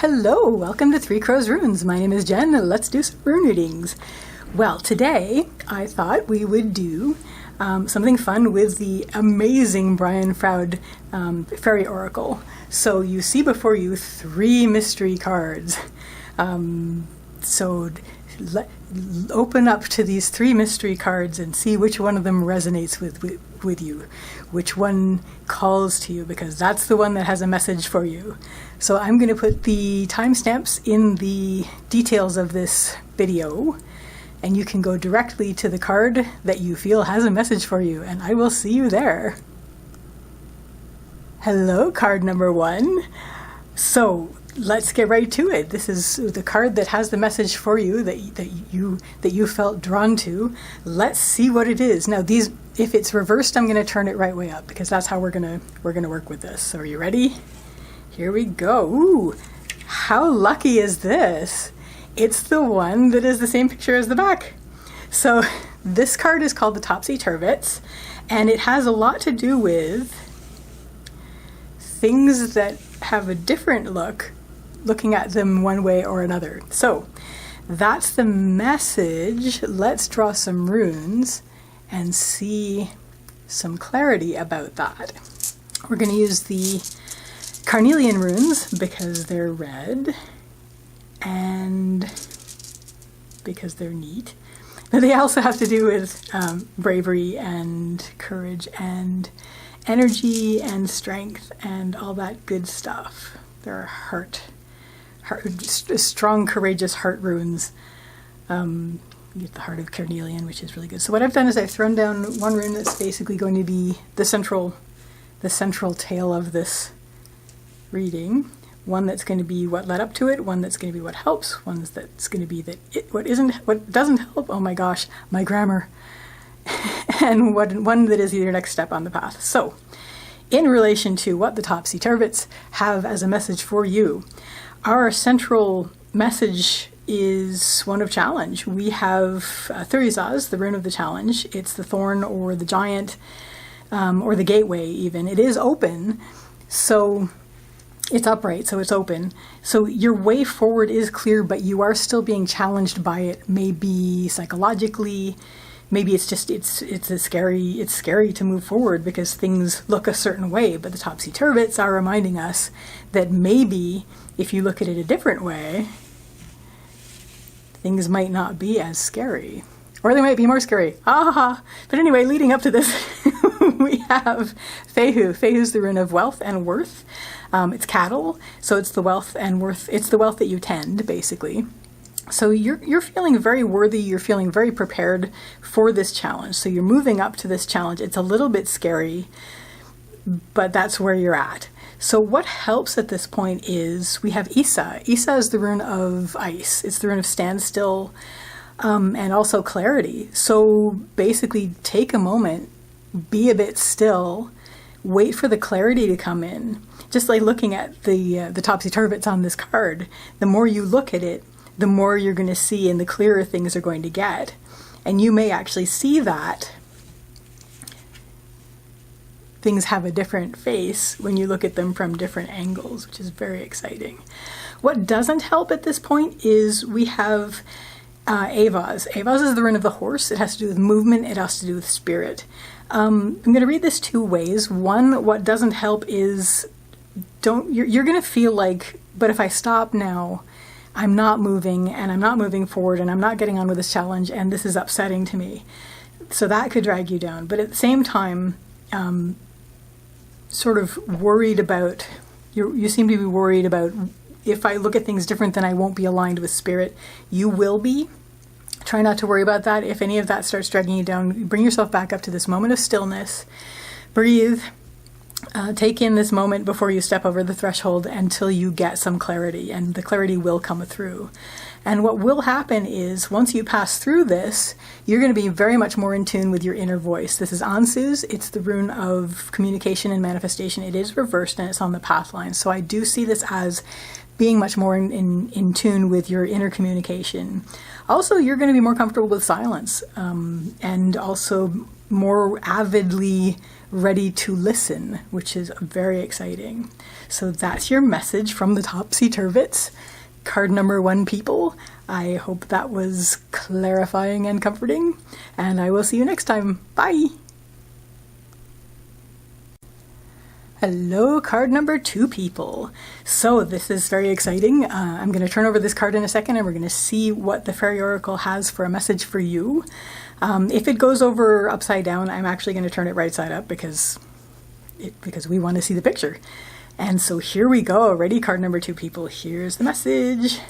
Hello, welcome to Three Crows Runes. My name is Jen, and let's do some rune readings. Well, today I thought we would do something fun with the amazing Brian Froud Faerie Oracle. So you see before you three mystery cards. Open up to these three mystery cards and see which one of them resonates with you, which one calls to you, because that's the one that has a message for you. So I'm going to put the timestamps in the details of this video, and you can go directly to the card that you feel has a message for you, and I will see you there. Hello, card number 1. So let's get right to it. This is the card that has the message for you that you felt drawn to. Let's see what it is. Now, if it's reversed, I'm going to turn it right way up, because that's how we're gonna work with this. So are you ready? Here we go. Ooh, how lucky is this? It's the one that is the same picture as the back. So this card is called the Topsy-Turvets, and it has a lot to do with things that have a different look, looking at them one way or another. So that's the message. Let's draw some runes and see some clarity about that. We're going to use the carnelian runes because they're red and because they're neat. But they also have to do with bravery and courage and energy and strength and all that good stuff. They're strong, courageous heart runes. You get the heart of carnelian, which is really good. So what I've done is I've thrown down one rune that's basically going to be the central tale of this reading. One that's going to be what led up to it, one that's going to be what helps, one that's going to be what doesn't help. Oh my gosh, my grammar. And one that is your next step on the path. So, in relation to what the Topsy-Turvets have as a message for you, our central message is one of challenge. We have Thurizaz, the rune of the challenge. It's the thorn or the giant or the gateway even. It is open, so it's upright, so it's open. So your way forward is clear, but you are still being challenged by it, maybe psychologically. Maybe it's scary to move forward because things look a certain way, but the Topsy-Turvets are reminding us that maybe if you look at it a different way, things might not be as scary. Or they might be more scary. But anyway, leading up to this, we have Fehu. Fehu's the rune of wealth and worth. It's cattle, so it's the wealth and worth. It's the wealth that you tend, basically. So you're feeling very worthy, you're feeling very prepared for this challenge. So you're moving up to this challenge. It's a little bit scary, but that's where you're at. So what helps at this point is we have Isa. Isa is the rune of ice. It's the rune of standstill and also clarity. So basically take a moment, be a bit still, wait for the clarity to come in. Just like looking at the Topsy-Turvets on this card, the more you look at it, the more you're going to see and the clearer things are going to get. And you may actually see that things have a different face when you look at them from different angles, which is very exciting. What doesn't help at this point is we have Avaz. Avaz is the rune of the horse. It has to do with movement. It has to do with spirit. I'm going to read this two ways. One, what doesn't help is you're going to feel like, but if I stop now, I'm not moving, and I'm not moving forward, and I'm not getting on with this challenge, and this is upsetting to me. So that could drag you down. But at the same time, sort of worried about, you seem to be worried about, if I look at things different, then I won't be aligned with spirit. You will be. Try not to worry about that. If any of that starts dragging you down, bring yourself back up to this moment of stillness. Breathe. Take in this moment before you step over the threshold until you get some clarity, and the clarity will come through. And what will happen is, once you pass through this, you're going to be very much more in tune with your inner voice. This is Ansu's. It's the rune of communication and manifestation. It is reversed, and it's on the path line. So I do see this as being much more in tune with your inner communication. Also, you're going to be more comfortable with silence, and also more avidly ready to listen, which is very exciting. So that's your message from the Topsy-Turvets. Card number 1, people. I hope that was clarifying and comforting, and I will see you next time. Bye! Hello, card number 2, people. So this is very exciting. I'm going to turn over this card in a second, and we're going to see what the Faerie Oracle has for a message for you. If it goes over upside down, I'm actually going to turn it right side up because we want to see the picture. And so here we go. Ready, card number 2, people. Here's the message.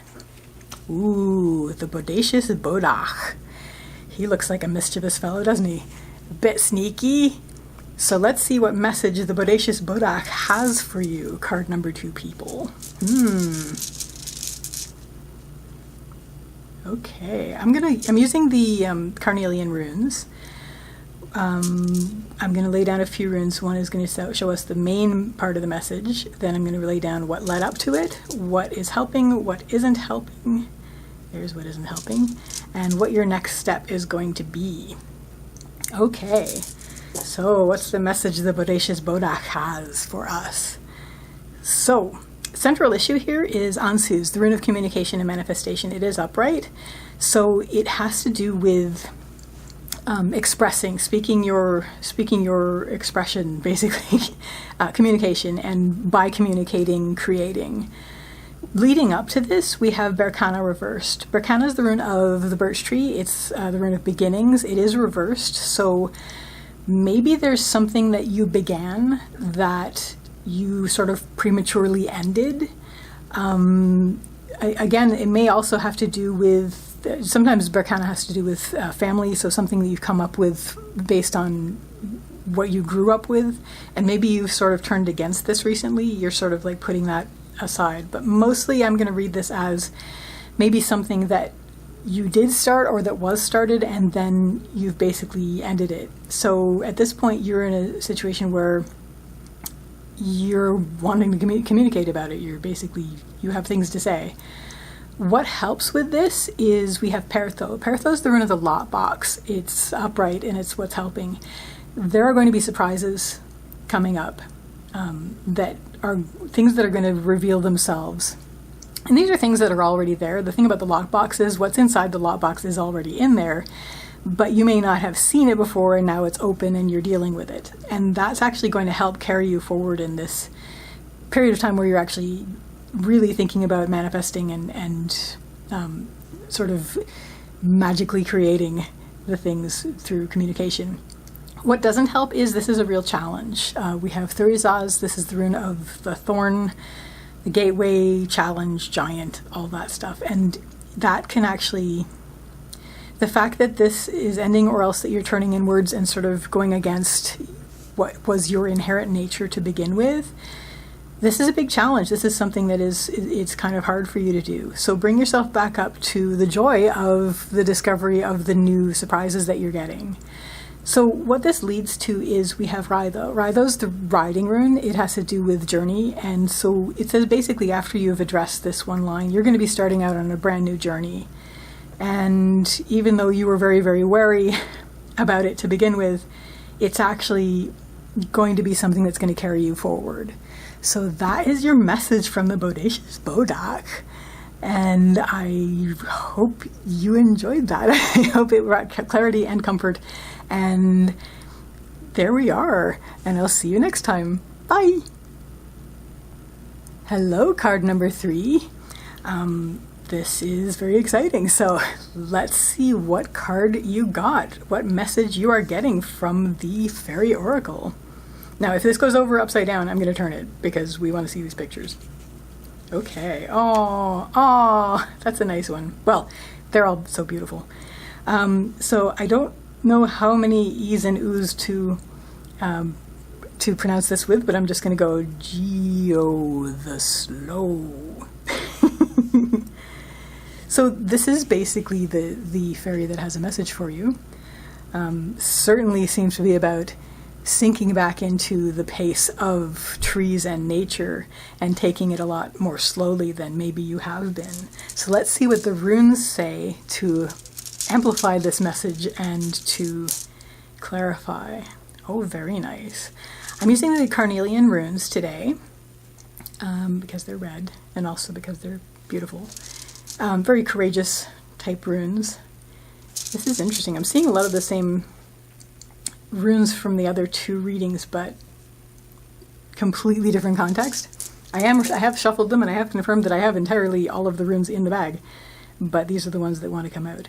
Ooh, the bodacious Bodach. He looks like a mischievous fellow, doesn't he? A bit sneaky. So let's see what message the bodacious Bodach has for you, card number 2, people. Okay, I'm using the carnelian runes. I'm going to lay down a few runes. One is going to show us the main part of the message. Then I'm going to lay down what led up to it, what is helping, what isn't helping. There's what isn't helping, and what your next step is going to be. Okay. So, what's the message the bodacious Bodach has for us? So, central issue here is Ansuz, the rune of communication and manifestation. It is upright, so it has to do with expressing, speaking your expression, basically, communication, and by communicating, creating. Leading up to this, we have Berkana reversed. Berkana is the rune of the birch tree. It's the rune of beginnings. It is reversed, so maybe there's something that you began that you sort of prematurely ended. Again, it may also have to do with, sometimes Berkana has to do with family, so something that you've come up with based on what you grew up with, and maybe you've sort of turned against this recently. You're sort of like putting that aside. But mostly I'm going to read this as maybe something that you did start or that was started and then you've basically ended it. So at this point you're in a situation where you're wanting to communicate about it. You have things to say. What helps with this is we have Pertho. Pertho is the rune of the lot box. It's upright and it's what's helping. There are going to be surprises coming up that are things that are going to reveal themselves. And these are things that are already there. The thing about the lockbox is what's inside the lockbox is already in there, but you may not have seen it before and now it's open and you're dealing with it. And that's actually going to help carry you forward in this period of time where you're actually really thinking about manifesting and sort of magically creating the things through communication. What doesn't help is this is a real challenge. We have Thurizaz. This is the rune of the thorn, the gateway, challenge, giant, all that stuff. And that can actually, the fact that this is ending or else that you're turning inwards and sort of going against what was your inherent nature to begin with, this is a big challenge. This is something that it's kind of hard for you to do. So bring yourself back up to the joy of the discovery of the new surprises that you're getting. So what this leads to is we have Raidho. Raidho's the riding rune. It has to do with journey. And so it says basically after you've addressed this one line, you're going to be starting out on a brand new journey. And even though you were very, very wary about it to begin with, it's actually going to be something that's going to carry you forward. So that is your message from the bodacious Bodach. And I hope you enjoyed that. I hope it brought clarity and comfort. And there we are. And I'll see you next time. Bye. Hello, card number 3. This is very exciting. So let's see what card you got, what message you are getting from the Faerie Oracle. Now, if this goes over upside down, I'm going to turn it because we want to see these pictures. Okay. Oh, that's a nice one. Well, they're all so beautiful. So I don't know how many E's and U's to pronounce this with, but I'm just going to go Geo the Slow. So this is basically the fairy that has a message for you. Certainly seems to be about sinking back into the pace of trees and nature and taking it a lot more slowly than maybe you have been. So let's see what the runes say to amplify this message and to clarify. Oh, very nice. I'm using the carnelian runes today because they're red and also because they're beautiful. Very courageous type runes. This is interesting. I'm seeing a lot of the same runes from the other two readings, but completely different context. I have shuffled them and I have confirmed that I have entirely all of the runes in the bag, but these are the ones that want to come out.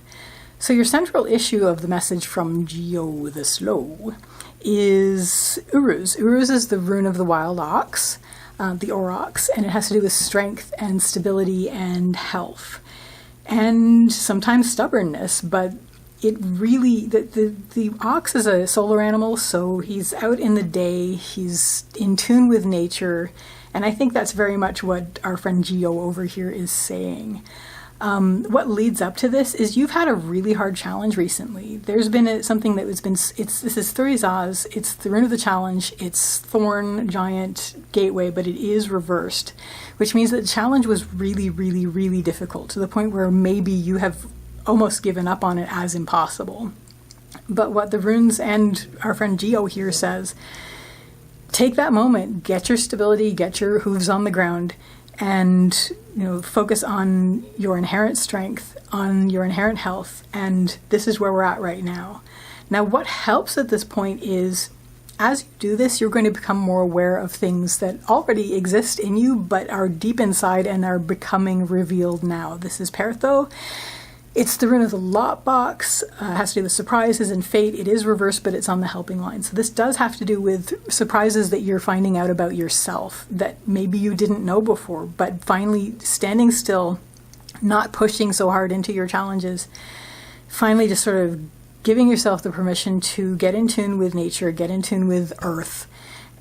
So your central issue of the message from Geo the Slow is Uruz. Uruz is the rune of the wild ox, the aurochs, and it has to do with strength and stability and health, and sometimes stubbornness, but it really, the ox is a solar animal, so he's out in the day, he's in tune with nature, and I think that's very much what our friend Geo over here is saying. What leads up to this is you've had a really hard challenge recently. There's been something that has been, this is Thurizaz, it's the rune of the challenge, it's Thorn, Giant, Gateway, but it is reversed, which means that the challenge was really, really, really difficult to the point where maybe you have almost given up on it as impossible. But what the runes and our friend Geo here says, take that moment, get your stability, get your hooves on the ground, and focus on your inherent strength, on your inherent health, and this is where we're at right now. Now, what helps at this point is, as you do this, you're going to become more aware of things that already exist in you, but are deep inside and are becoming revealed now. This is Pertho. It's the rune of the lot box, has to do with surprises and fate. It is reversed, but it's on the helping line. So this does have to do with surprises that you're finding out about yourself that maybe you didn't know before, but finally standing still, not pushing so hard into your challenges, finally just sort of giving yourself the permission to get in tune with nature, get in tune with earth,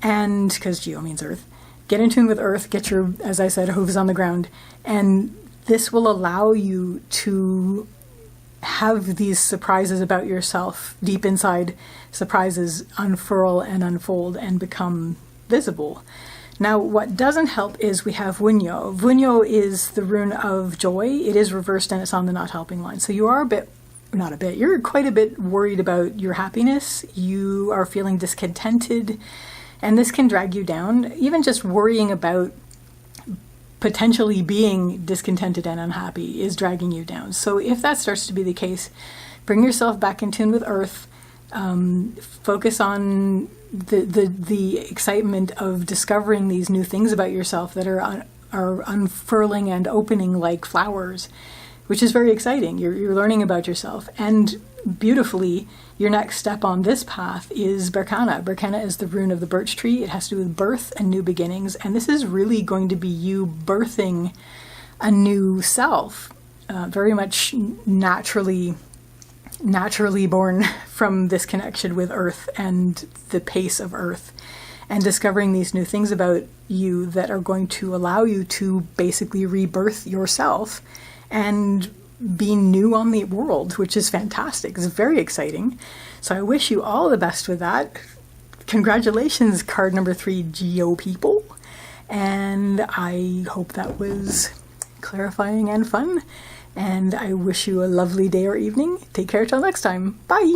and, because Geo means earth, get in tune with earth, get your, as I said, hooves on the ground, and this will allow you to have these surprises about yourself, deep inside surprises, unfurl and unfold and become visible. Now, what doesn't help is we have Vunyo. Vunyo is the rune of joy. It is reversed and it's on the not helping line. So you are you're quite a bit worried about your happiness. You are feeling discontented, and this can drag you down. Even just worrying about potentially being discontented and unhappy is dragging you down. So if that starts to be the case, bring yourself back in tune with earth, focus on the excitement of discovering these new things about yourself that are unfurling and opening like flowers, which is very exciting. You're learning about yourself. And beautifully, your next step on this path is Berkana. Berkana is the rune of the birch tree. It has to do with birth and new beginnings. And this is really going to be you birthing a new self, very much naturally born from this connection with earth and the pace of earth, and discovering these new things about you that are going to allow you to basically rebirth yourself and be new on the world, which is fantastic. It's very exciting. So I wish you all the best with that. Congratulations, card number 3, Geo people. And I hope that was clarifying and fun. And I wish you a lovely day or evening. Take care till next time. Bye.